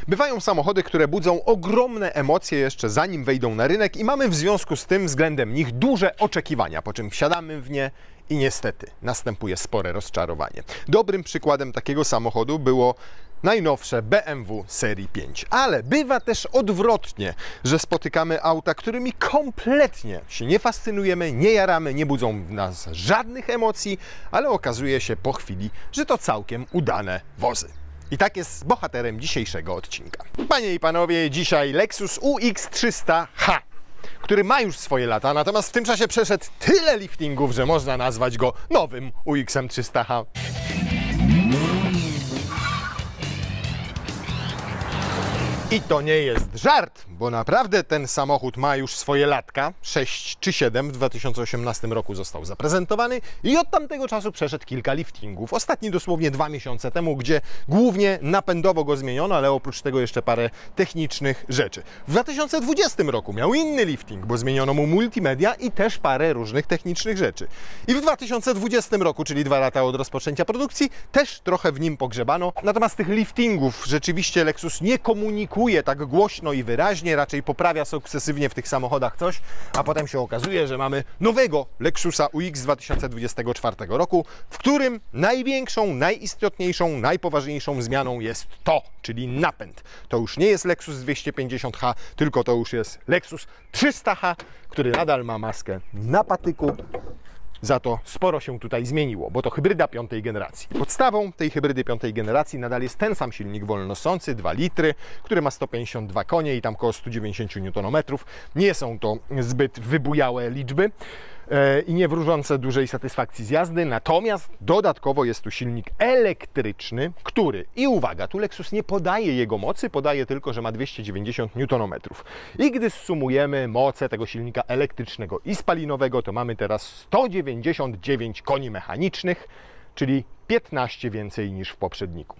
Bywają samochody, które budzą ogromne emocje jeszcze zanim wejdą na rynek i mamy w związku z tym względem nich duże oczekiwania, po czym wsiadamy w nie i niestety następuje spore rozczarowanie. Dobrym przykładem takiego samochodu było najnowsze BMW serii 5. Ale bywa też odwrotnie, że spotykamy auta, którymi kompletnie się nie fascynujemy, nie jaramy, nie budzą w nas żadnych emocji, ale okazuje się po chwili, że to całkiem udane wozy. I tak jest z bohaterem dzisiejszego odcinka. Panie i panowie, dzisiaj Lexus UX300H, który ma już swoje lata, natomiast w tym czasie przeszedł tyle liftingów, że można nazwać go nowym UX-em 300H. I to nie jest żart, bo naprawdę ten samochód ma już swoje latka, 6 czy 7, w 2018 roku został zaprezentowany i od tamtego czasu przeszedł kilka liftingów. Ostatni dosłownie 2 miesiące temu, gdzie głównie napędowo go zmieniono, ale oprócz tego jeszcze parę technicznych rzeczy. W 2020 roku miał inny lifting, bo zmieniono mu multimedia i też parę różnych technicznych rzeczy. I w 2020 roku, czyli 2 lata od rozpoczęcia produkcji, też trochę w nim pogrzebano. Natomiast tych liftingów rzeczywiście Lexus nie komunikuje tak głośno i wyraźnie, raczej poprawia sukcesywnie w tych samochodach coś, a potem się okazuje, że mamy nowego Lexusa UX 2024 roku, w którym największą, najistotniejszą, najpoważniejszą zmianą jest to, czyli napęd. To już nie jest Lexus 250H, tylko to już jest Lexus 300H, który nadal ma maskę na patyku. Za to sporo się tutaj zmieniło, bo to hybryda 5. generacji. Podstawą tej hybrydy 5. generacji nadal jest ten sam silnik wolnosący, 2 litry, który ma 152 konie i tam około 190 Nm. Nie są to zbyt wybujałe liczby i nie wróżące dużej satysfakcji z jazdy, natomiast dodatkowo jest tu silnik elektryczny, który, i uwaga, tu Lexus nie podaje jego mocy, podaje tylko, że ma 290 Nm. I gdy zsumujemy moce tego silnika elektrycznego i spalinowego, to mamy teraz 199 koni mechanicznych, czyli 15 więcej niż w poprzedniku.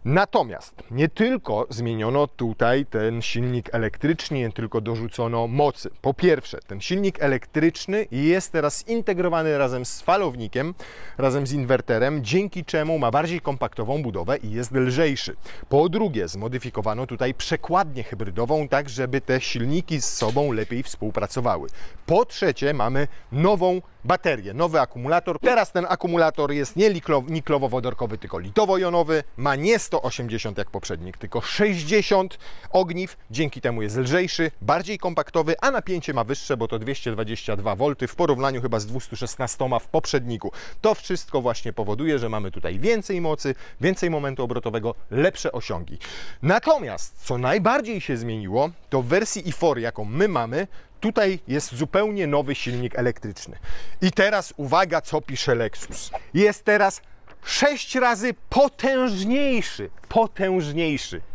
Natomiast nie tylko zmieniono tutaj ten silnik elektryczny, nie tylko dorzucono mocy. Po pierwsze, ten silnik elektryczny jest teraz integrowany razem z falownikiem, razem z inwerterem, dzięki czemu ma bardziej kompaktową budowę i jest lżejszy. Po drugie, zmodyfikowano tutaj przekładnię hybrydową, tak żeby te silniki z sobą lepiej współpracowały. Po trzecie, mamy nową baterię, nowy akumulator. Teraz ten akumulator jest nie niklowo-wodorkowy, tylko litowo-jonowy. Ma nie 180 jak poprzednik, tylko 60 ogniw. Dzięki temu jest lżejszy, bardziej kompaktowy, a napięcie ma wyższe, bo to 222 V w porównaniu chyba z 216 w poprzedniku. To wszystko właśnie powoduje, że mamy tutaj więcej mocy, więcej momentu obrotowego, lepsze osiągi. Natomiast, co najbardziej się zmieniło, to w wersji i4, jaką my mamy, tutaj jest zupełnie nowy silnik elektryczny. I teraz uwaga, co pisze Lexus. Jest teraz 6 razy potężniejszy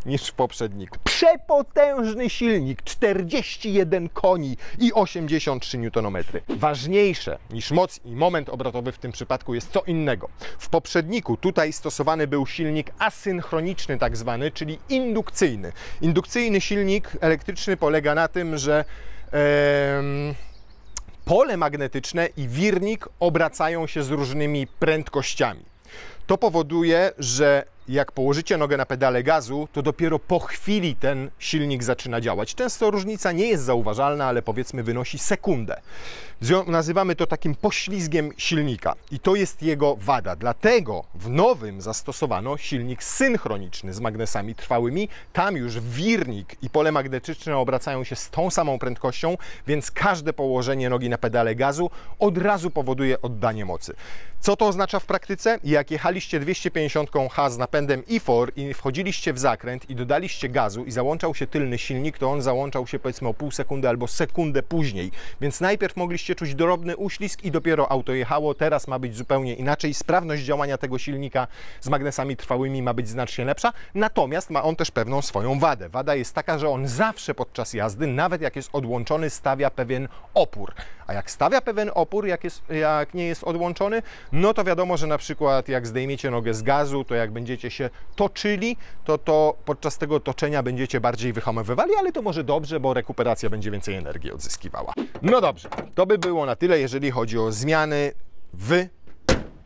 niż w poprzedniku. Przepotężny silnik, 41 koni i 83 Nm. Ważniejsze niż moc i moment obrotowy w tym przypadku jest co innego. W poprzedniku tutaj stosowany był silnik asynchroniczny tak zwany, czyli indukcyjny. Indukcyjny silnik elektryczny polega na tym, że pole magnetyczne i wirnik obracają się z różnymi prędkościami. To powoduje, że jak położycie nogę na pedale gazu, to dopiero po chwili ten silnik zaczyna działać. Często różnica nie jest zauważalna, ale powiedzmy wynosi sekundę. Nazywamy to takim poślizgiem silnika i to jest jego wada. Dlatego w nowym zastosowano silnik synchroniczny z magnesami trwałymi. Tam już wirnik i pole magnetyczne obracają się z tą samą prędkością, więc każde położenie nogi na pedale gazu od razu powoduje oddanie mocy. Co to oznacza w praktyce? Jak jechaliście 250H z napędem i4 i wchodziliście w zakręt i dodaliście gazu i załączał się tylny silnik, to on załączał się powiedzmy o pół sekundy albo sekundę później. Więc najpierw mogliście czuć drobny uślizg i dopiero auto jechało. Teraz ma być zupełnie inaczej. Sprawność działania tego silnika z magnesami trwałymi ma być znacznie lepsza. Natomiast ma on też pewną swoją wadę. Wada jest taka, że on zawsze podczas jazdy, nawet jak jest odłączony, stawia pewien opór. A jak stawia pewien opór, jak nie jest odłączony, no to wiadomo, że na przykład jak zdejmiecie nogę z gazu, to jak będziecie się toczyli, to podczas tego toczenia będziecie bardziej wyhamowywali, ale to może dobrze, bo rekuperacja będzie więcej energii odzyskiwała. No dobrze, to by było na tyle, jeżeli chodzi o zmiany w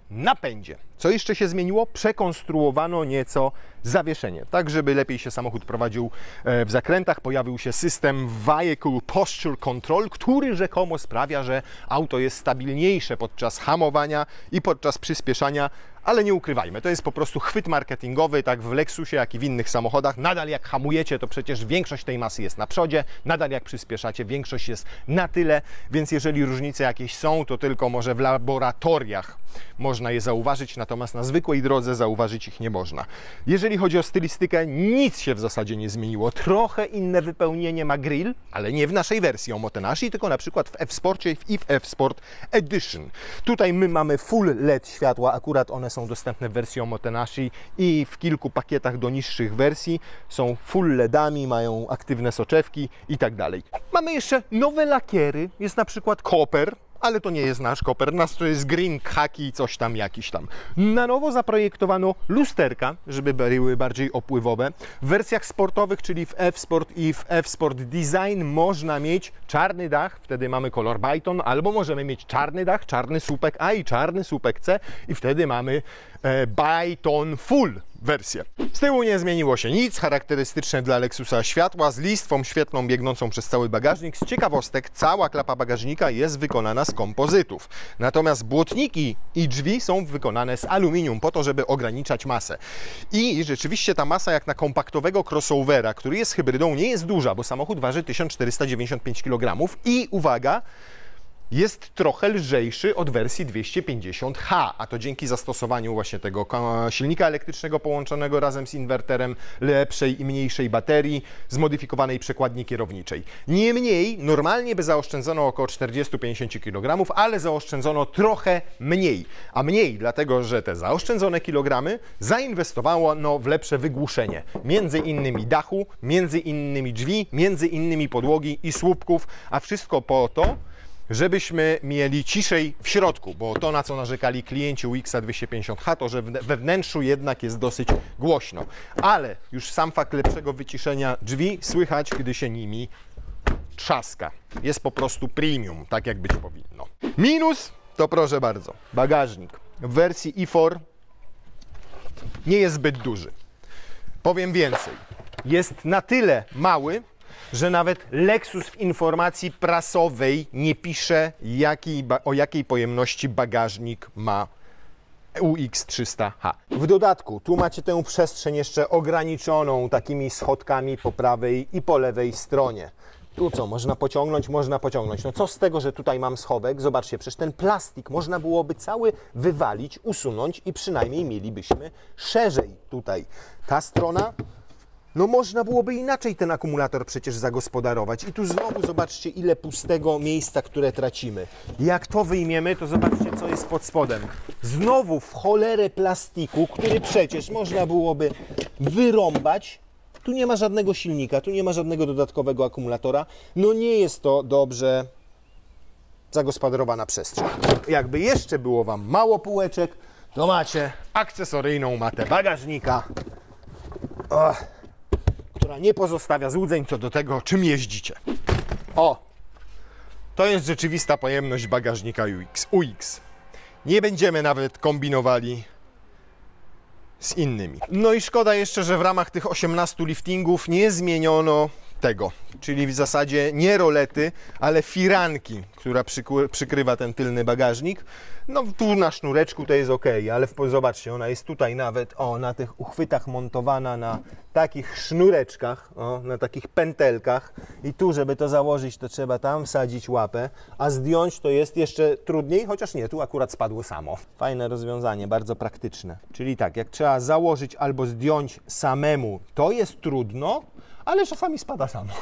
napędzie. Co jeszcze się zmieniło? Przekonstruowano nieco zawieszenie, tak żeby lepiej się samochód prowadził w zakrętach. Pojawił się system Vehicle Posture Control, który rzekomo sprawia, że auto jest stabilniejsze podczas hamowania i podczas przyspieszania, ale nie ukrywajmy, to jest po prostu chwyt marketingowy, tak w Lexusie, jak i w innych samochodach. Nadal jak hamujecie, to przecież większość tej masy jest na przodzie, nadal jak przyspieszacie, większość jest na tyle, więc jeżeli różnice jakieś są, to tylko może w laboratoriach można je zauważyć, natomiast na zwykłej drodze zauważyć ich nie można. Jeżeli chodzi o stylistykę, nic się w zasadzie nie zmieniło. Trochę inne wypełnienie ma grill, ale nie w naszej wersji Omotenashi, tylko na przykład w F-Sporcie i w F-Sport Edition. Tutaj my mamy full LED światła, akurat one są dostępne w wersji Omotenashi i w kilku pakietach do niższych wersji. Są full LEDami, mają aktywne soczewki i tak dalej. Mamy jeszcze nowe lakiery, jest na przykład koper, ale to nie jest nasz koper, nasz to jest green khaki, coś tam jakiś tam. Na nowo zaprojektowano lusterka, żeby były bardziej opływowe. W wersjach sportowych, czyli w F-Sport i w F-Sport Design można mieć czarny dach, wtedy mamy kolor Byton, albo możemy mieć czarny dach, czarny słupek A i czarny słupek C i wtedy mamy Byton Full wersję. Z tyłu nie zmieniło się nic, charakterystyczne dla Lexusa światła z listwą świetlną biegnącą przez cały bagażnik. Z ciekawostek cała klapa bagażnika jest wykonana z kompozytów. Natomiast błotniki i drzwi są wykonane z aluminium po to, żeby ograniczać masę. I rzeczywiście ta masa jak na kompaktowego crossovera, który jest hybrydą, nie jest duża, bo samochód waży 1495 kg i uwaga, jest trochę lżejszy od wersji 250h, a to dzięki zastosowaniu właśnie tego silnika elektrycznego połączonego razem z inwerterem, lepszej i mniejszej baterii, zmodyfikowanej przekładni kierowniczej. Niemniej, normalnie by zaoszczędzono około 40-50 kg, ale zaoszczędzono trochę mniej. A mniej dlatego, że te zaoszczędzone kilogramy zainwestowano w lepsze wygłuszenie. Między innymi dachu, między innymi drzwi, między innymi podłogi i słupków, a wszystko po to, żebyśmy mieli ciszej w środku, bo to, na co narzekali klienci UX-a 250h, to że we wnętrzu jednak jest dosyć głośno. Ale już sam fakt lepszego wyciszenia drzwi słychać, gdy się nimi trzaska. Jest po prostu premium, tak jak być powinno. Minus to proszę bardzo, bagażnik w wersji E4 nie jest zbyt duży. Powiem więcej, jest na tyle mały, że nawet Lexus w informacji prasowej nie pisze, o jakiej pojemności bagażnik ma UX300H. W dodatku tu macie tę przestrzeń jeszcze ograniczoną takimi schodkami po prawej i po lewej stronie. Tu co, można pociągnąć? Można pociągnąć. No co z tego, że tutaj mam schowek? Zobaczcie, przecież ten plastik można byłoby cały wywalić, usunąć i przynajmniej mielibyśmy szerzej tutaj. Ta strona, no można byłoby inaczej ten akumulator przecież zagospodarować. I tu znowu zobaczcie, ile pustego miejsca, które tracimy. Jak to wyjmiemy, to zobaczcie, co jest pod spodem. Znowu w cholerę plastiku, który przecież można byłoby wyrąbać. Tu nie ma żadnego silnika, tu nie ma żadnego dodatkowego akumulatora. No nie jest to dobrze zagospodarowana przestrzeń. Jakby jeszcze było Wam mało półeczek, to macie akcesoryjną matę bagażnika, która nie pozostawia złudzeń co do tego, czym jeździcie. O! To jest rzeczywista pojemność bagażnika UX. Nie będziemy nawet kombinowali z innymi. No i szkoda jeszcze, że w ramach tych 18 liftingów nie zmieniono tego, czyli w zasadzie nie rolety, ale firanki, która przykrywa ten tylny bagażnik. No tu na sznureczku to jest ok, ale zobaczcie, ona jest tutaj nawet, na tych uchwytach montowana na takich sznureczkach, na takich pętelkach i tu, żeby to założyć, to trzeba tam wsadzić łapę, a zdjąć to jest jeszcze trudniej, chociaż nie, tu akurat spadło samo. Fajne rozwiązanie, bardzo praktyczne. Czyli tak, jak trzeba założyć albo zdjąć samemu, to jest trudno, ale czasami spada samo.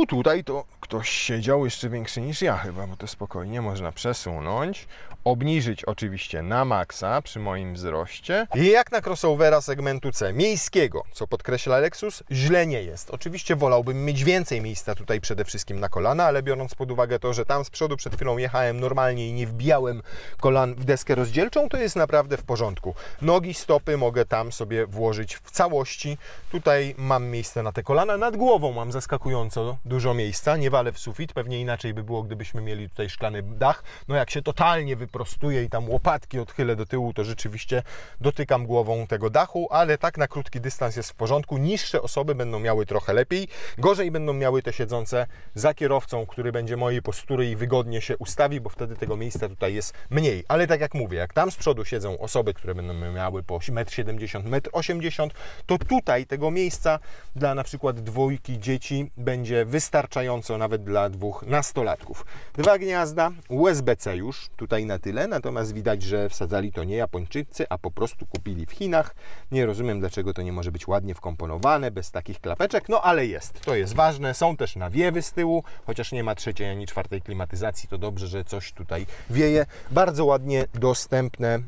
Tutaj to ktoś siedział jeszcze większy niż ja chyba, bo to spokojnie można przesunąć, obniżyć oczywiście na maksa przy moim wzroście. I jak na crossovera segmentu C, miejskiego, co podkreśla Lexus, źle nie jest. Oczywiście wolałbym mieć więcej miejsca tutaj przede wszystkim na kolana, ale biorąc pod uwagę to, że tam z przodu przed chwilą jechałem normalnie i nie wbijałem kolan w deskę rozdzielczą, to jest naprawdę w porządku. Nogi, stopy mogę tam sobie włożyć w całości. Tutaj mam miejsce na te kolana, nad głową tyłową mam zaskakująco dużo miejsca, nie walę w sufit, pewnie inaczej by było, gdybyśmy mieli tutaj szklany dach. No jak się totalnie wyprostuję i tam łopatki odchylę do tyłu, to rzeczywiście dotykam głową tego dachu, ale tak na krótki dystans jest w porządku. Niższe osoby będą miały trochę lepiej, gorzej będą miały te siedzące za kierowcą, który będzie mojej postury i wygodnie się ustawi, bo wtedy tego miejsca tutaj jest mniej. Ale tak jak mówię, jak tam z przodu siedzą osoby, które będą miały po 1,70 m, 1,80 m, to tutaj tego miejsca dla na przykład dwójki dzieci będzie wystarczająco nawet dla 2 nastolatków. 2 gniazda, USB-C już tutaj na tyle, natomiast widać, że wsadzali to nie Japończycy, a po prostu kupili w Chinach. Nie rozumiem, dlaczego to nie może być ładnie wkomponowane, bez takich klapeczek, no ale jest, to jest ważne. Są też nawiewy z tyłu, chociaż nie ma 3. ani 4. klimatyzacji, to dobrze, że coś tutaj wieje. Bardzo ładnie dostępne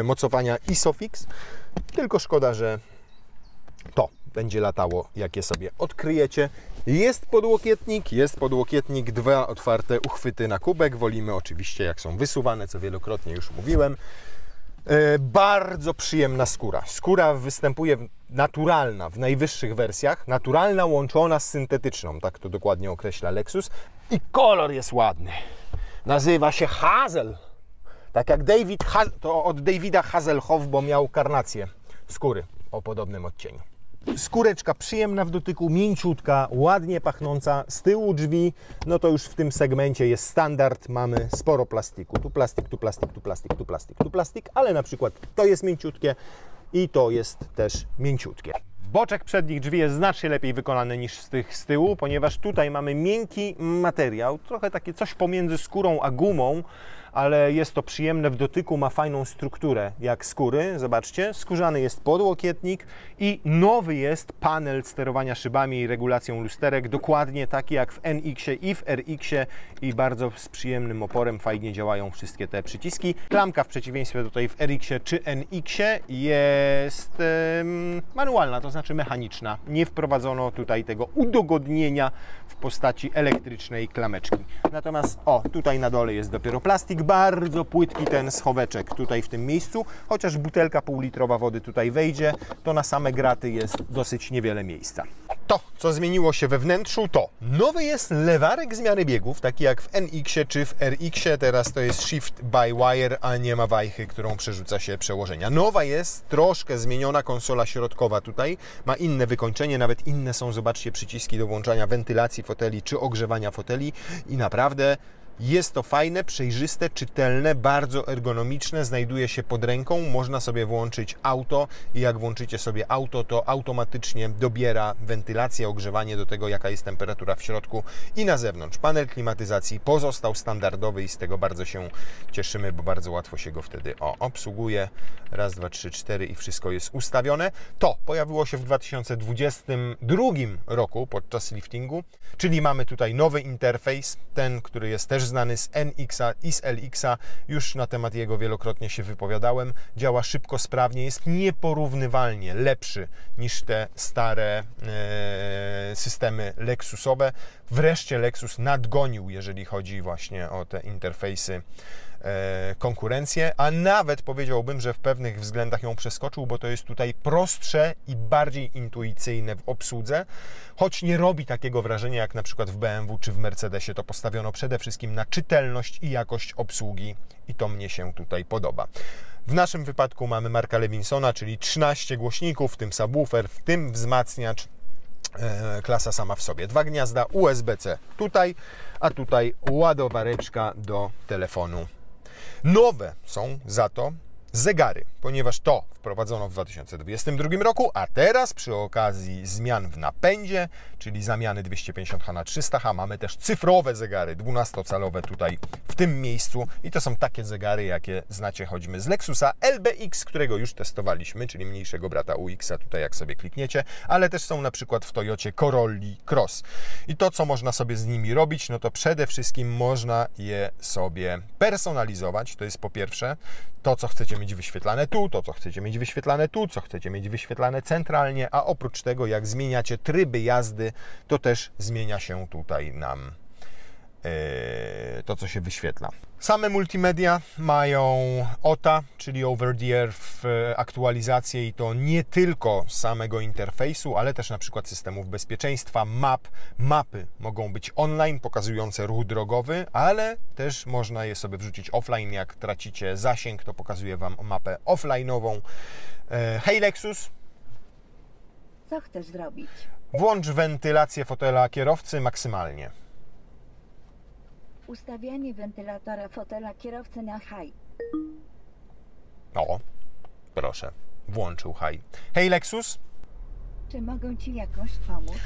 mocowania ISOFIX, tylko szkoda, że to będzie latało, jak je sobie odkryjecie. Jest podłokietnik, 2 otwarte uchwyty na kubek. Wolimy oczywiście, jak są wysuwane, co wielokrotnie już mówiłem. Bardzo przyjemna skóra. Skóra występuje naturalna w najwyższych wersjach, naturalna łączona z syntetyczną, tak to dokładnie określa Lexus. I kolor jest ładny. Nazywa się Hazel. Tak jak to od Davida Hasselhoff, bo miał karnację skóry o podobnym odcieniu. Skóreczka przyjemna w dotyku, mięciutka, ładnie pachnąca. Z tyłu drzwi, no to już w tym segmencie jest standard. Mamy sporo plastiku. Tu plastik, tu plastik, tu plastik, tu plastik, tu plastik, ale na przykład to jest mięciutkie i to jest też mięciutkie. Boczek przednich drzwi jest znacznie lepiej wykonany niż z tych z tyłu, ponieważ tutaj mamy miękki materiał, trochę takie coś pomiędzy skórą a gumą, ale jest to przyjemne w dotyku, ma fajną strukturę jak skóry. Zobaczcie, skórzany jest podłokietnik i nowy jest panel sterowania szybami i regulacją lusterek, dokładnie taki jak w NX-ie i w RX-ie i bardzo z przyjemnym oporem, fajnie działają wszystkie te przyciski. Klamka w przeciwieństwie tutaj w RX-ie czy NX-ie jest manualna, to znaczy mechaniczna. Nie wprowadzono tutaj tego udogodnienia w postaci elektrycznej klameczki. Natomiast tutaj na dole jest dopiero plastik, bardzo płytki ten schoweczek tutaj w tym miejscu, chociaż butelka półlitrowa wody tutaj wejdzie, to na same graty jest dosyć niewiele miejsca. To, co zmieniło się we wnętrzu, to nowy jest lewarek zmiany biegów, taki jak w NX-ie czy w RX-ie. Teraz to jest Shift by Wire, a nie ma wajchy, którą przerzuca się przełożenia. Nowa jest troszkę zmieniona konsola środkowa tutaj, ma inne wykończenie, nawet inne są, zobaczcie, przyciski do włączania wentylacji foteli czy ogrzewania foteli i naprawdę jest to fajne, przejrzyste, czytelne, bardzo ergonomiczne, znajduje się pod ręką, można sobie włączyć auto i jak włączycie sobie auto, to automatycznie dobiera wentylację, ogrzewanie do tego, jaka jest temperatura w środku i na zewnątrz. Panel klimatyzacji pozostał standardowy i z tego bardzo się cieszymy, bo bardzo łatwo się go wtedy obsługuje. Raz, dwa, trzy, cztery i wszystko jest ustawione. To pojawiło się w 2022 roku podczas liftingu, czyli mamy tutaj nowy interfejs, ten, który jest też znany z NX-a i z LX-a, już na temat jego wielokrotnie się wypowiadałem. Działa szybko, sprawnie, jest nieporównywalnie lepszy niż te stare systemy Lexusowe. Wreszcie Lexus nadgonił, jeżeli chodzi właśnie o te interfejsy, konkurencję, a nawet powiedziałbym, że w pewnych względach ją przeskoczył, bo to jest tutaj prostsze i bardziej intuicyjne w obsłudze, choć nie robi takiego wrażenia jak na przykład w BMW czy w Mercedesie. To postawiono przede wszystkim na czytelność i jakość obsługi i to mnie się tutaj podoba. W naszym wypadku mamy Marka Lewinsona, czyli 13 głośników, w tym subwoofer, w tym wzmacniacz, klasa sama w sobie. 2 gniazda USB-C tutaj, a tutaj ładowareczka do telefonu. Nowe są za to zegary, ponieważ to wprowadzono w 2022 roku, a teraz przy okazji zmian w napędzie, czyli zamiany 250H na 300H, mamy też cyfrowe zegary 12-calowe tutaj w tym miejscu i to są takie zegary, jakie znacie choćby z Lexusa LBX, którego już testowaliśmy, czyli mniejszego brata UX-a tutaj jak sobie klikniecie, ale też są na przykład w Toyocie Corolli Cross. I to, co można sobie z nimi robić, no to przede wszystkim można je sobie personalizować, to jest po pierwsze to, co chcecie mieć wyświetlane tu, to, co chcecie mieć wyświetlane tu, co chcecie mieć wyświetlane centralnie, a oprócz tego, jak zmieniacie tryby jazdy, to też zmienia się tutaj nam to, co się wyświetla. Same multimedia mają OTA, czyli Over the Air aktualizację i to nie tylko samego interfejsu, ale też na przykład systemów bezpieczeństwa, mapy mogą być online, pokazujące ruch drogowy, ale też można je sobie wrzucić offline, jak tracicie zasięg, to pokazuje Wam mapę offline'ową. Hej Lexus! Co chcesz zrobić? Włącz wentylację fotela kierowcy maksymalnie. Ustawianie wentylatora fotela kierowcy na high. O, proszę, włączył high. Hej Lexus! Czy mogę Ci jakoś pomóc?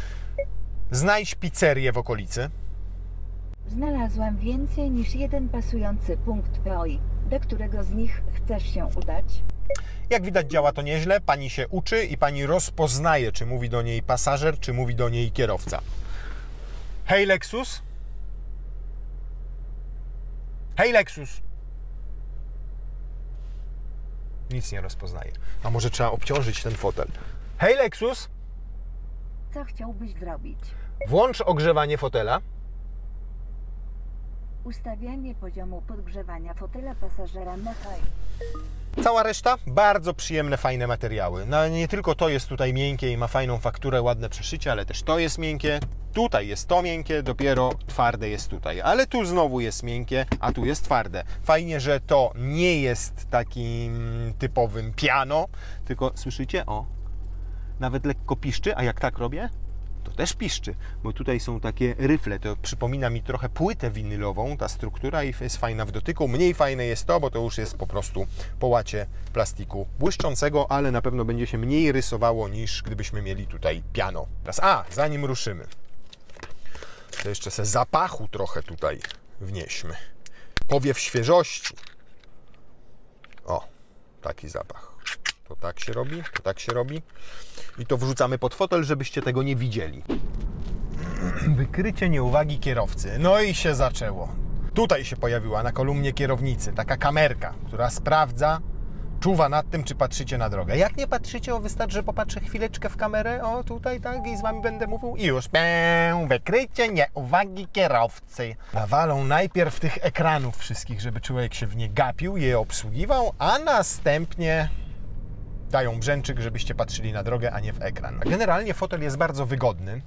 Znajdź pizzerię w okolicy. Znalazłam więcej niż jeden pasujący punkt POI. Do którego z nich chcesz się udać? Jak widać, działa to nieźle. Pani się uczy i pani rozpoznaje, czy mówi do niej pasażer, czy mówi do niej kierowca. Hej Lexus! Hej Lexus! Nic nie rozpoznaje. A może trzeba obciążyć ten fotel. Hej Lexus! Co chciałbyś zrobić? Włącz ogrzewanie fotela. Ustawianie poziomu podgrzewania fotela pasażera na high. Cała reszta bardzo przyjemne, fajne materiały. No, nie tylko to jest tutaj miękkie i ma fajną fakturę, ładne przeszycie, ale też to jest miękkie. Tutaj jest to miękkie, dopiero twarde jest tutaj. Ale tu znowu jest miękkie, a tu jest twarde. Fajnie, że to nie jest takim typowym piano, tylko słyszycie? O, nawet lekko piszczy, a jak tak robię? To też piszczy, bo tutaj są takie ryfle, to przypomina mi trochę płytę winylową, ta struktura i jest fajna w dotyku. Mniej fajne jest to, bo to już jest po prostu po łacie plastiku błyszczącego, ale na pewno będzie się mniej rysowało niż gdybyśmy mieli tutaj piano. Teraz, zanim ruszymy, to jeszcze se zapachu trochę tutaj wnieśmy. Powiew świeżości. O, taki zapach. To tak się robi, to tak się robi. I to wrzucamy pod fotel, żebyście tego nie widzieli. Wykrycie nieuwagi kierowcy. No i się zaczęło. Tutaj się pojawiła na kolumnie kierownicy taka kamerka, która sprawdza, czuwa nad tym, czy patrzycie na drogę. Jak nie patrzycie, wystarczy, że popatrzę chwileczkę w kamerę, o tutaj tak, i z Wami będę mówił i już. Wykrycie nieuwagi kierowcy. Nawalą najpierw tych ekranów wszystkich, żeby człowiek się w nie gapił, je obsługiwał, a następnie dają brzęczyk, żebyście patrzyli na drogę, a nie w ekran. Generalnie fotel jest bardzo wygodny.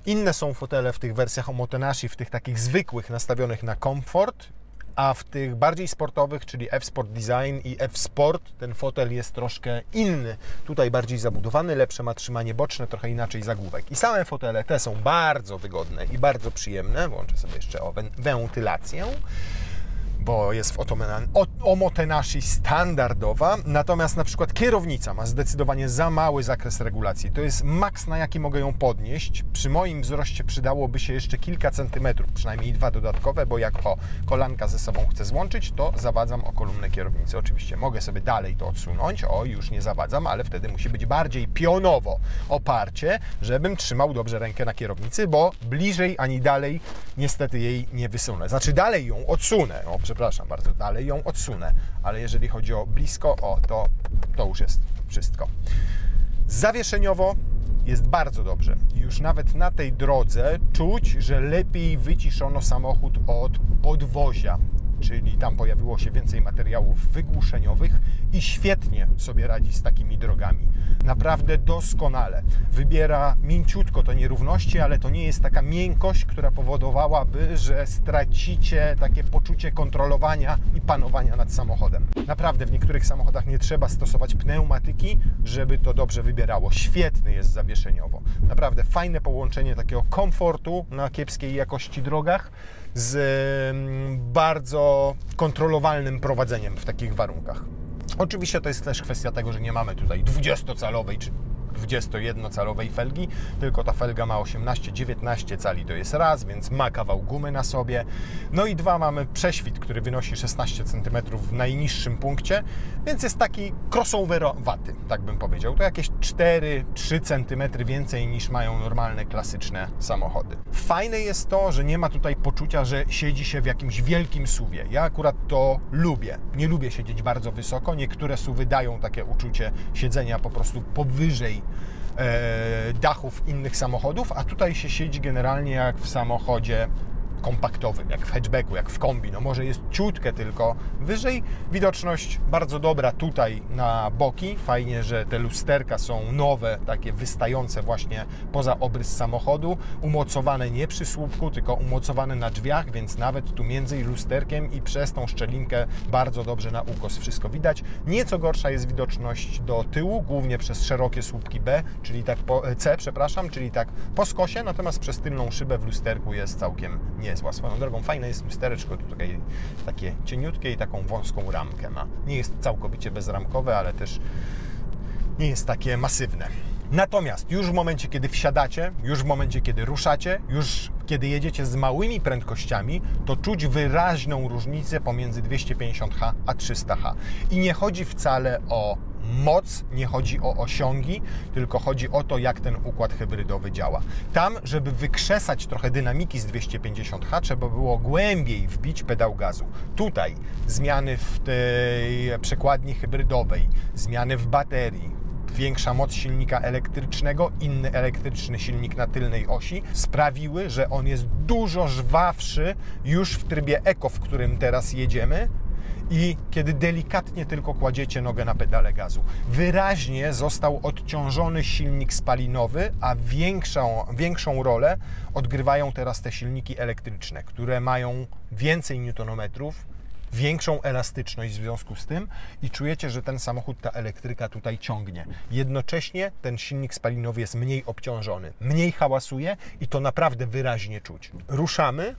Inne są fotele w tych wersjach Omotenashi, w tych takich zwykłych, nastawionych na komfort, a w tych bardziej sportowych, czyli F-Sport Design i F-Sport, ten fotel jest troszkę inny. Tutaj bardziej zabudowany, lepsze ma trzymanie boczne, trochę inaczej zagłówek. I same fotele te są bardzo wygodne i bardzo przyjemne. Włączę sobie jeszcze o wentylację, bo jest w Omotenashi standardowa, natomiast na przykład kierownica ma zdecydowanie za mały zakres regulacji. To jest maks, na jaki mogę ją podnieść. Przy moim wzroście przydałoby się jeszcze kilka centymetrów, przynajmniej 2 dodatkowe, bo jak kolanka ze sobą chcę złączyć, to zawadzam o kolumnę kierownicy. Oczywiście mogę sobie dalej to odsunąć, już nie zawadzam, ale wtedy musi być bardziej pionowo oparcie, żebym trzymał dobrze rękę na kierownicy, bo bliżej ani dalej niestety jej nie wysunę. Znaczy dalej ją odsunę, przepraszam bardzo, dalej ją odsunę, ale jeżeli chodzi o blisko, to już jest wszystko. Zawieszeniowo jest bardzo dobrze. Już nawet na tej drodze czuć, że lepiej wyciszono samochód od podwozia, czyli tam pojawiło się więcej materiałów wygłuszeniowych i świetnie sobie radzi z takimi drogami. Naprawdę doskonale. Wybiera mięciutko te nierówności, ale to nie jest taka miękkość, która powodowałaby, że stracicie takie poczucie kontrolowania i panowania nad samochodem. Naprawdę w niektórych samochodach nie trzeba stosować pneumatyki, żeby to dobrze wybierało. Świetny jest zawieszeniowo. Naprawdę fajne połączenie takiego komfortu na kiepskiej jakości drogach z bardzo kontrolowalnym prowadzeniem w takich warunkach. Oczywiście to jest też kwestia tego, że nie mamy tutaj 20-calowej czy 21-calowej felgi, tylko ta felga ma 18-19 cali, to jest raz, więc ma kawał gumy na sobie. No i 2, mamy prześwit, który wynosi 16 cm w najniższym punkcie, więc jest taki crossoverowaty, tak bym powiedział. To jakieś 4-3 cm więcej niż mają normalne, klasyczne samochody. Fajne jest to, że nie ma tutaj poczucia, że siedzi się w jakimś wielkim SUV-ie. Ja akurat to lubię. Nie lubię siedzieć bardzo wysoko. Niektóre SUV-y dają takie uczucie siedzenia po prostu powyżej dachów innych samochodów, a tutaj się siedzi generalnie jak w samochodzie kompaktowym, jak w hatchbacku, jak w kombi. No może jest ciutkę tylko wyżej. Widoczność bardzo dobra tutaj na boki. Fajnie, że te lusterka są nowe, takie wystające właśnie poza obrys samochodu. Umocowane nie przy słupku, tylko umocowane na drzwiach, więc nawet tu między lusterkiem i przez tą szczelinkę bardzo dobrze na ukos wszystko widać. Nieco gorsza jest widoczność do tyłu, głównie przez szerokie słupki B, czyli tak C, przepraszam, czyli tak po skosie, natomiast przez tylną szybę w lusterku jest całkiem niezła. Swoją drogą fajne jest lustereczko, tutaj takie cieniutkie i taką wąską ramkę ma. Nie jest całkowicie bezramkowe, ale też nie jest takie masywne. Natomiast już w momencie, kiedy wsiadacie, już w momencie, kiedy ruszacie, już kiedy jedziecie z małymi prędkościami, to czuć wyraźną różnicę pomiędzy 250h a 300h. I nie chodzi wcale o moc, nie chodzi o osiągi, tylko chodzi o to, jak ten układ hybrydowy działa. Tam, żeby wykrzesać trochę dynamiki z 250h, trzeba było głębiej wbić pedał gazu. Tutaj zmiany w tej przekładni hybrydowej, zmiany w baterii, większa moc silnika elektrycznego, inny elektryczny silnik na tylnej osi sprawiły, że on jest dużo żwawszy już w trybie eko, w którym teraz jedziemy, i kiedy delikatnie tylko kładziecie nogę na pedale gazu. Wyraźnie został odciążony silnik spalinowy, a większą rolę odgrywają teraz te silniki elektryczne, które mają więcej newtonometrów, większą elastyczność w związku z tym i czujecie, że ten samochód, ta elektryka tutaj ciągnie. Jednocześnie ten silnik spalinowy jest mniej obciążony, mniej hałasuje i to naprawdę wyraźnie czuć. Ruszamy,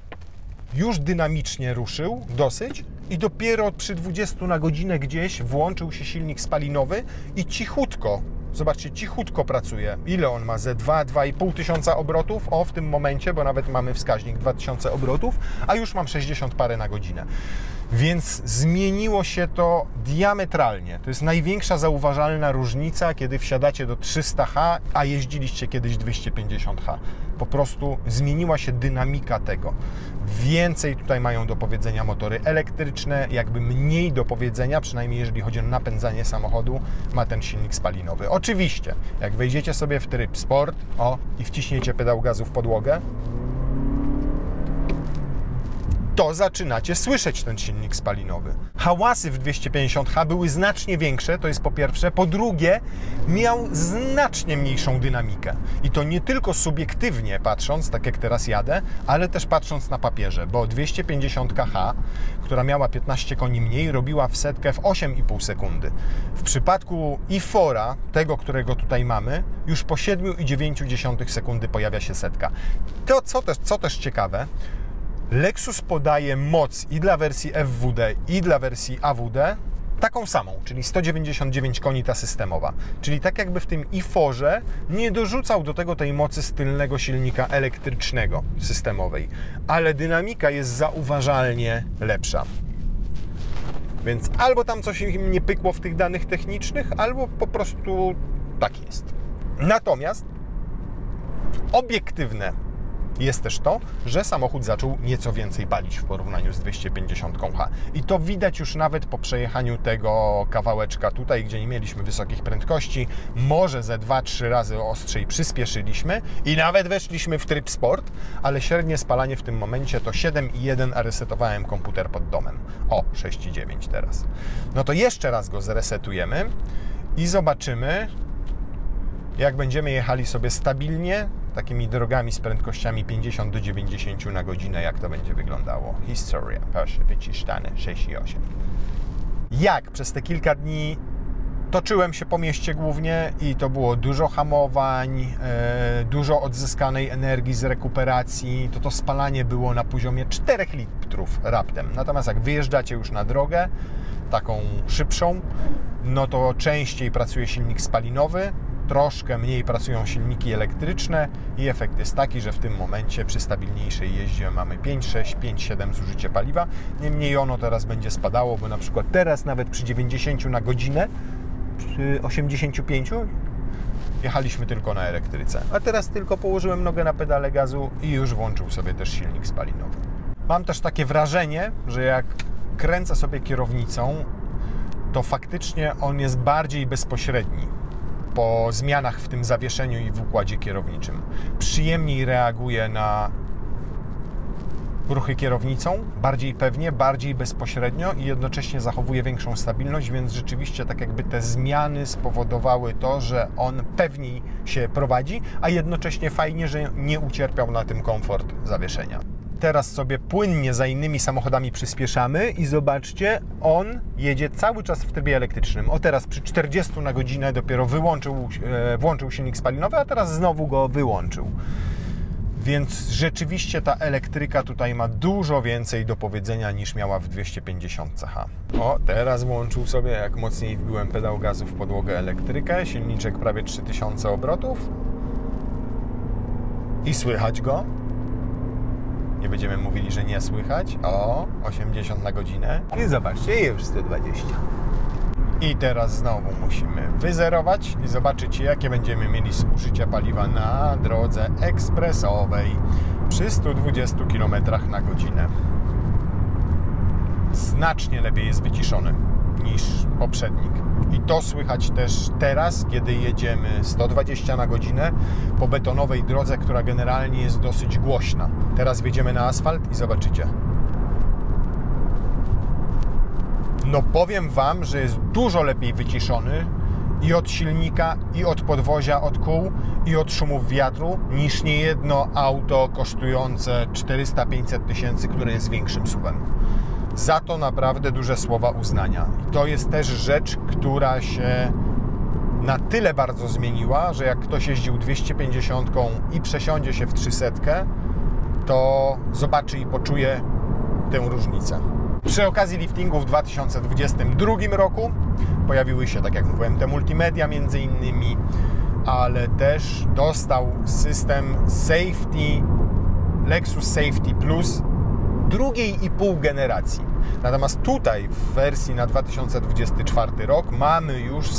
już dynamicznie ruszył dosyć i dopiero przy 20 na godzinę gdzieś włączył się silnik spalinowy i cichutko, zobaczcie, cichutko pracuje. Ile on ma? Ze 2-2,5 tysiąca obrotów? O, w tym momencie, bo nawet mamy wskaźnik 2000 obrotów, a już mam 60 parę na godzinę. Więc zmieniło się to diametralnie. To jest największa zauważalna różnica, kiedy wsiadacie do 300h, a jeździliście kiedyś 250h. Po prostu zmieniła się dynamika tego. Więcej tutaj mają do powiedzenia motory elektryczne, jakby mniej do powiedzenia, przynajmniej jeżeli chodzi o napędzanie samochodu, ma ten silnik spalinowy. Oczywiście, jak wejdziecie sobie w tryb sport, i wciśniecie pedał gazu w podłogę, to zaczynacie słyszeć ten silnik spalinowy. Hałasy w 250h były znacznie większe, to jest po pierwsze. Po drugie, miał znacznie mniejszą dynamikę. I to nie tylko subiektywnie patrząc, tak jak teraz jadę, ale też patrząc na papierze, bo 250h, która miała 15 koni mniej, robiła w setkę w 8,5 sekundy. W przypadku i4, tego, którego tutaj mamy, już po 7,9 sekundy pojawia się setka. To, co też ciekawe, Lexus podaje moc i dla wersji FWD, i dla wersji AWD taką samą, czyli 199 koni ta systemowa. Czyli tak jakby w tym i4 nie dorzucał do tego tej mocy z tylnego silnika elektrycznego systemowej, ale dynamika jest zauważalnie lepsza. Więc albo tam coś im nie pykło w tych danych technicznych, albo po prostu tak jest. Natomiast obiektywne jest też to, że samochód zaczął nieco więcej palić w porównaniu z 250h. I to widać już nawet po przejechaniu tego kawałeczka tutaj, gdzie nie mieliśmy wysokich prędkości. Może ze 2-3 razy ostrzej przyspieszyliśmy i nawet weszliśmy w tryb sport, ale średnie spalanie w tym momencie to 7,1, a resetowałem komputer pod domem. 6,9 teraz. No to jeszcze raz go zresetujemy i zobaczymy, jak będziemy jechali sobie stabilnie, takimi drogami z prędkościami 50 do 90 na godzinę, jak to będzie wyglądało. Historia, proszę, wyciszane, 6,8. Jak przez te kilka dni toczyłem się po mieście głównie i to było dużo hamowań, dużo odzyskanej energii z rekuperacji, to spalanie było na poziomie 4 litrów raptem. Natomiast jak wyjeżdżacie już na drogę, taką szybszą, no to częściej pracuje silnik spalinowy, troszkę mniej pracują silniki elektryczne i efekt jest taki, że w tym momencie przy stabilniejszej jeździe mamy 5,6, 5,7 zużycie paliwa. Niemniej ono teraz będzie spadało, bo na przykład teraz nawet przy 90 na godzinę, przy 85 jechaliśmy tylko na elektryce. A teraz tylko położyłem nogę na pedale gazu i już włączył sobie też silnik spalinowy. Mam też takie wrażenie, że jak kręcę sobie kierownicą, to faktycznie on jest bardziej bezpośredni po zmianach w tym zawieszeniu i w układzie kierowniczym. Przyjemniej reaguje na ruchy kierownicą, bardziej pewnie, bardziej bezpośrednio i jednocześnie zachowuje większą stabilność, więc rzeczywiście tak jakby te zmiany spowodowały to, że on pewniej się prowadzi, a jednocześnie fajnie, że nie ucierpiał na tym komfort zawieszenia. Teraz sobie płynnie za innymi samochodami przyspieszamy i zobaczcie, on jedzie cały czas w trybie elektrycznym. O teraz przy 40 na godzinę dopiero włączył silnik spalinowy, a teraz znowu go wyłączył. Więc rzeczywiście ta elektryka tutaj ma dużo więcej do powiedzenia niż miała w 250 CH. O, teraz włączył sobie, jak mocniej wbiłem pedał gazu w podłogę elektrykę, silniczek prawie 3000 obrotów i słychać go. Nie będziemy mówili, że nie słychać. O, 80 na godzinę. I zobaczcie, już 120. I teraz znowu musimy wyzerować i zobaczyć, jakie będziemy mieli zużycia paliwa na drodze ekspresowej przy 120 km na godzinę. Znacznie lepiej jest wyciszony niż poprzednik. I to słychać też teraz, kiedy jedziemy 120 na godzinę po betonowej drodze, która generalnie jest dosyć głośna. Teraz wjedziemy na asfalt i zobaczycie. No powiem Wam, że jest dużo lepiej wyciszony i od silnika, i od podwozia, od kół, i od szumów wiatru, niż niejedno auto kosztujące 400-500 tysięcy, które jest większym SUV-em. Za to naprawdę duże słowa uznania. I to jest też rzecz, która się na tyle bardzo zmieniła, że jak ktoś jeździł 250 i przesiądzie się w 300, to zobaczy i poczuje tę różnicę. Przy okazji liftingu w 2022 roku pojawiły się, tak jak mówiłem, te multimedia między innymi, ale też dostał system Safety, Lexus Safety Plus drugiej i pół generacji. Natomiast tutaj w wersji na 2024 rok mamy już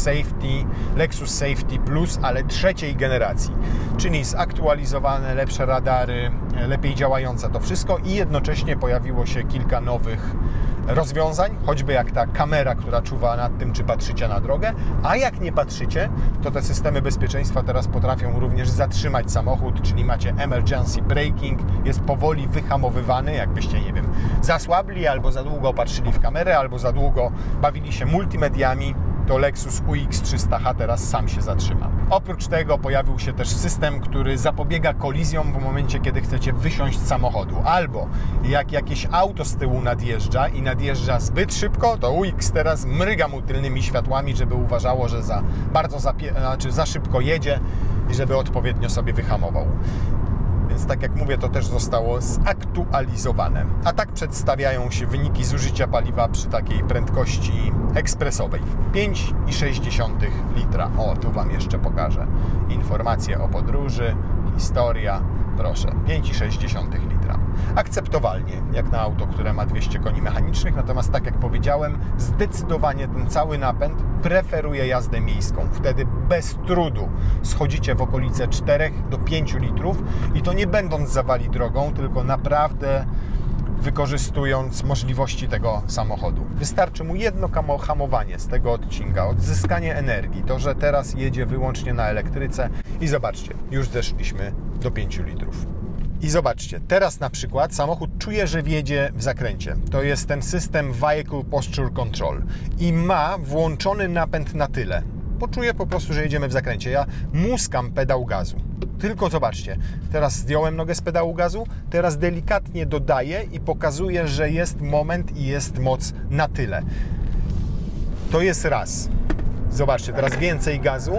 Lexus Safety Plus, ale trzeciej generacji, czyli zaktualizowane, lepsze radary, lepiej działające to wszystko i jednocześnie pojawiło się kilka nowych rozwiązań, choćby jak ta kamera, która czuwa nad tym, czy patrzycie na drogę, a jak nie patrzycie, to te systemy bezpieczeństwa teraz potrafią również zatrzymać samochód, czyli macie emergency braking, jest powoli wyhamowywany, jakbyście, nie wiem, zasłabli albo za długo patrzyli w kamerę, albo za długo bawili się multimediami, to Lexus UX300H teraz sam się zatrzyma. Oprócz tego pojawił się też system, który zapobiega kolizjom w momencie, kiedy chcecie wysiąść z samochodu. Albo jak jakieś auto z tyłu nadjeżdża i nadjeżdża zbyt szybko, to UX teraz mryga mu tylnymi światłami, żeby uważało, że za szybko jedzie i żeby odpowiednio sobie wyhamował. Więc tak jak mówię, to też zostało zaktualizowane. A tak przedstawiają się wyniki zużycia paliwa przy takiej prędkości ekspresowej. 5,6 litra. O, tu Wam jeszcze pokażę. Informacje o podróży, historia. Proszę, 5,6 litra. Akceptowalnie, jak na auto, które ma 200 koni mechanicznych, natomiast tak jak powiedziałem, zdecydowanie ten cały napęd preferuje jazdę miejską. Wtedy bez trudu schodzicie w okolice 4 do 5 litrów i to nie będąc zawali drogą, tylko naprawdę wykorzystując możliwości tego samochodu. Wystarczy mu jedno hamowanie z tego odcinka, odzyskanie energii, to, że teraz jedzie wyłącznie na elektryce i zobaczcie, już zeszliśmy do 5 litrów. I zobaczcie, teraz na przykład samochód czuje, że wjedzie w zakręcie. To jest ten system Vehicle Posture Control i ma włączony napęd na tyle. Poczuję po prostu, że jedziemy w zakręcie. Ja muskam pedał gazu. Tylko zobaczcie, teraz zdjąłem nogę z pedału gazu, teraz delikatnie dodaję i pokazuję, że jest moment i jest moc na tyle. To jest raz. Zobaczcie, teraz więcej gazu.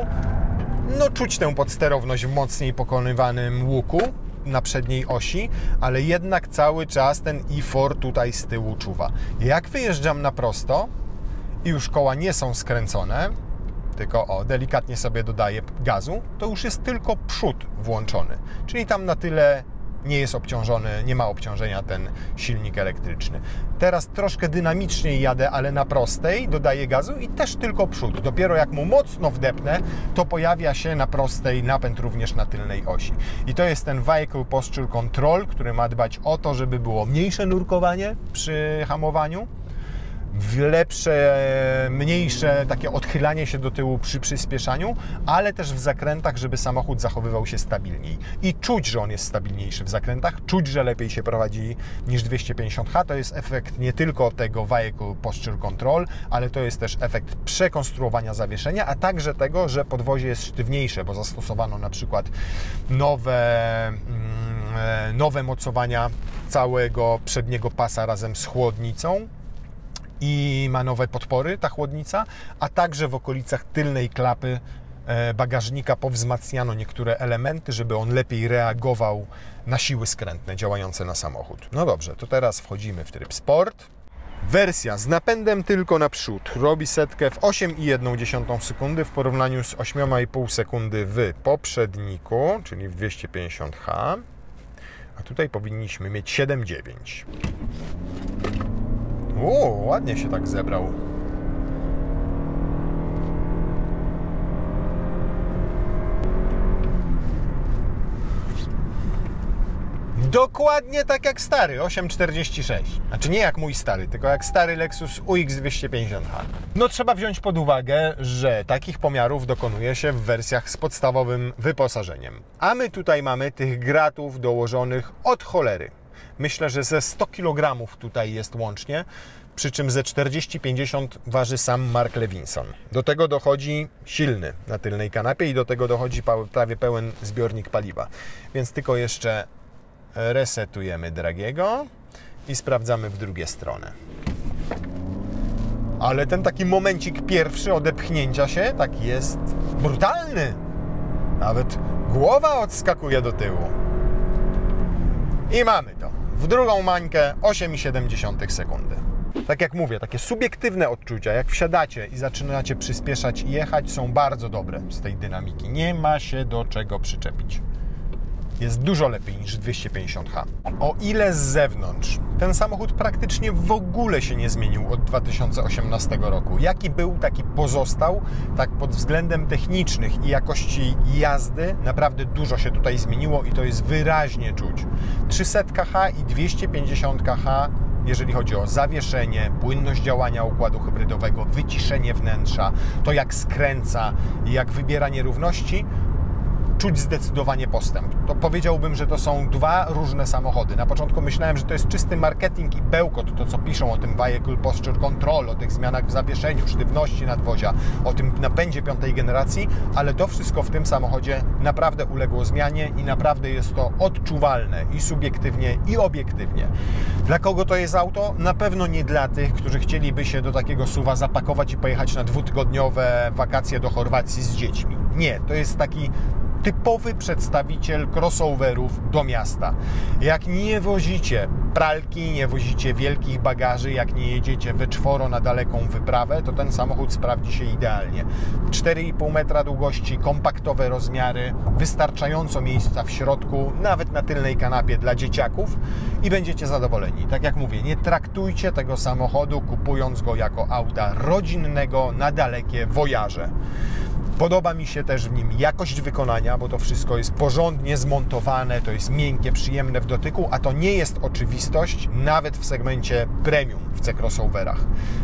No czuć tę podsterowność w mocniej pokonywanym łuku na przedniej osi, ale jednak cały czas ten e-4 tutaj z tyłu czuwa. Jak wyjeżdżam na prosto i już koła nie są skręcone, tylko delikatnie sobie dodaję gazu, to już jest tylko przód włączony. Czyli tam na tyle nie jest obciążony, nie ma obciążenia ten silnik elektryczny. Teraz troszkę dynamiczniej jadę, ale na prostej dodaję gazu i też tylko przód. Dopiero jak mu mocno wdepnę, to pojawia się na prostej napęd również na tylnej osi. I to jest ten Vehicle Posture Control, który ma dbać o to, żeby było mniejsze nurkowanie przy hamowaniu, lepsze, mniejsze takie odchylanie się do tyłu przy przyspieszaniu, ale też w zakrętach, żeby samochód zachowywał się stabilniej. I czuć, że on jest stabilniejszy w zakrętach, czuć, że lepiej się prowadzi niż 250h. To jest efekt nie tylko tego Vehicle Posture Control, ale to jest też efekt przekonstruowania zawieszenia, a także tego, że podwozie jest sztywniejsze, bo zastosowano na przykład nowe mocowania całego przedniego pasa razem z chłodnicą i ma nowe podpory ta chłodnica, a także w okolicach tylnej klapy bagażnika powzmacniano niektóre elementy, żeby on lepiej reagował na siły skrętne działające na samochód. No dobrze, to teraz wchodzimy w tryb Sport. Wersja z napędem tylko naprzód robi setkę w 8,1 sekundy w porównaniu z 8,5 sekundy w poprzedniku, czyli w 250h, a tutaj powinniśmy mieć 7,9. Ładnie się tak zebrał. Dokładnie tak jak stary 8,46. Znaczy nie jak mój stary, tylko jak stary Lexus UX 250h. No trzeba wziąć pod uwagę, że takich pomiarów dokonuje się w wersjach z podstawowym wyposażeniem. A my tutaj mamy tych gratów dołożonych od cholery. Myślę, że ze 100 kg tutaj jest łącznie, przy czym ze 40-50 waży sam Mark Levinson. Do tego dochodzi silny na tylnej kanapie i do tego dochodzi prawie pełen zbiornik paliwa. Więc tylko jeszcze resetujemy Dragiego i sprawdzamy w drugą stronę. Ale ten taki momencik pierwszy odepchnięcia się taki jest brutalny. Nawet głowa odskakuje do tyłu. I mamy to. W drugą mańkę 8,7 sekundy. Tak jak mówię, takie subiektywne odczucia, jak wsiadacie i zaczynacie przyspieszać i jechać, są bardzo dobre z tej dynamiki. Nie ma się do czego przyczepić. Jest dużo lepiej niż 250h. O ile z zewnątrz ten samochód praktycznie w ogóle się nie zmienił od 2018 roku. Jaki był, taki pozostał. Tak pod względem technicznych i jakości jazdy naprawdę dużo się tutaj zmieniło i to jest wyraźnie czuć. 300h i 250h, jeżeli chodzi o zawieszenie, płynność działania układu hybrydowego, wyciszenie wnętrza, to jak skręca i jak wybiera nierówności, czuć zdecydowanie postęp. To powiedziałbym, że to są dwa różne samochody. Na początku myślałem, że to jest czysty marketing i bełkot, to co piszą o tym Vehicle Posture Control, o tych zmianach w zawieszeniu, sztywności nadwozia, o tym napędzie piątej generacji, ale to wszystko w tym samochodzie naprawdę uległo zmianie i naprawdę jest to odczuwalne i subiektywnie, i obiektywnie. Dla kogo to jest auto? Na pewno nie dla tych, którzy chcieliby się do takiego SUV-a zapakować i pojechać na dwutygodniowe wakacje do Chorwacji z dziećmi. Nie, to jest taki typowy przedstawiciel crossoverów do miasta. Jak nie wozicie pralki, nie wozicie wielkich bagaży, jak nie jedziecie we czworo na daleką wyprawę, to ten samochód sprawdzi się idealnie. 4,5 metra długości, kompaktowe rozmiary, wystarczająco miejsca w środku, nawet na tylnej kanapie dla dzieciaków i będziecie zadowoleni. Tak jak mówię, nie traktujcie tego samochodu, kupując go jako auta rodzinnego na dalekie wojaże. Podoba mi się też w nim jakość wykonania, bo to wszystko jest porządnie zmontowane, to jest miękkie, przyjemne w dotyku, a to nie jest oczywistość nawet w segmencie premium w C-crossoverach.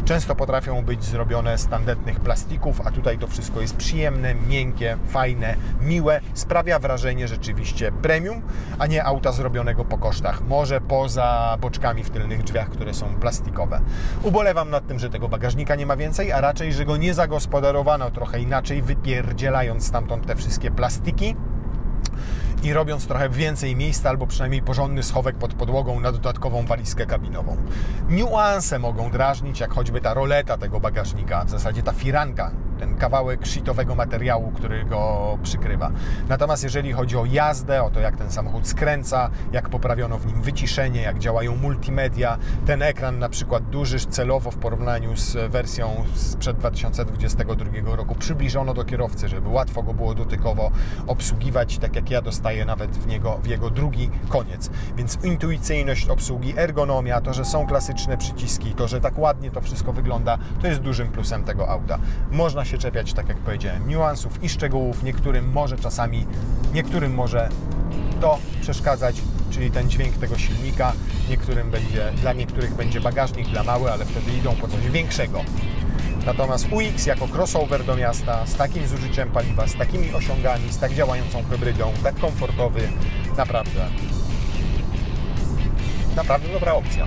Często potrafią być zrobione z tandetnych plastików, a tutaj to wszystko jest przyjemne, miękkie, fajne, miłe. Sprawia wrażenie rzeczywiście premium, a nie auta zrobionego po kosztach. Może poza boczkami w tylnych drzwiach, które są plastikowe. Ubolewam nad tym, że tego bagażnika nie ma więcej, a raczej, że go nie zagospodarowano trochę inaczej, wypierdzielając stamtąd te wszystkie plastiki i robiąc trochę więcej miejsca, albo przynajmniej porządny schowek pod podłogą na dodatkową walizkę kabinową. Niuanse mogą drażnić, jak choćby ta roleta tego bagażnika, w zasadzie ta firanka, ten kawałek shitowego materiału, który go przykrywa. Natomiast jeżeli chodzi o jazdę, o to jak ten samochód skręca, jak poprawiono w nim wyciszenie, jak działają multimedia, ten ekran na przykład duży celowo w porównaniu z wersją sprzed 2022 roku przybliżono do kierowcy, żeby łatwo go było dotykowo obsługiwać, tak jak ja dostaję nawet w jego drugi koniec. Więc intuicyjność obsługi, ergonomia, to, że są klasyczne przyciski, to, że tak ładnie to wszystko wygląda, to jest dużym plusem tego auta. Można się czepiać, tak jak powiedziałem, niuansów i szczegółów, niektórym może to przeszkadzać, czyli ten dźwięk tego silnika. Dla niektórych będzie bagażnik dla mały, ale wtedy idą po coś większego. Natomiast UX jako crossover do miasta, z takim zużyciem paliwa, z takimi osiągami, z tak działającą hybrydą, tak komfortowy, naprawdę dobra opcja.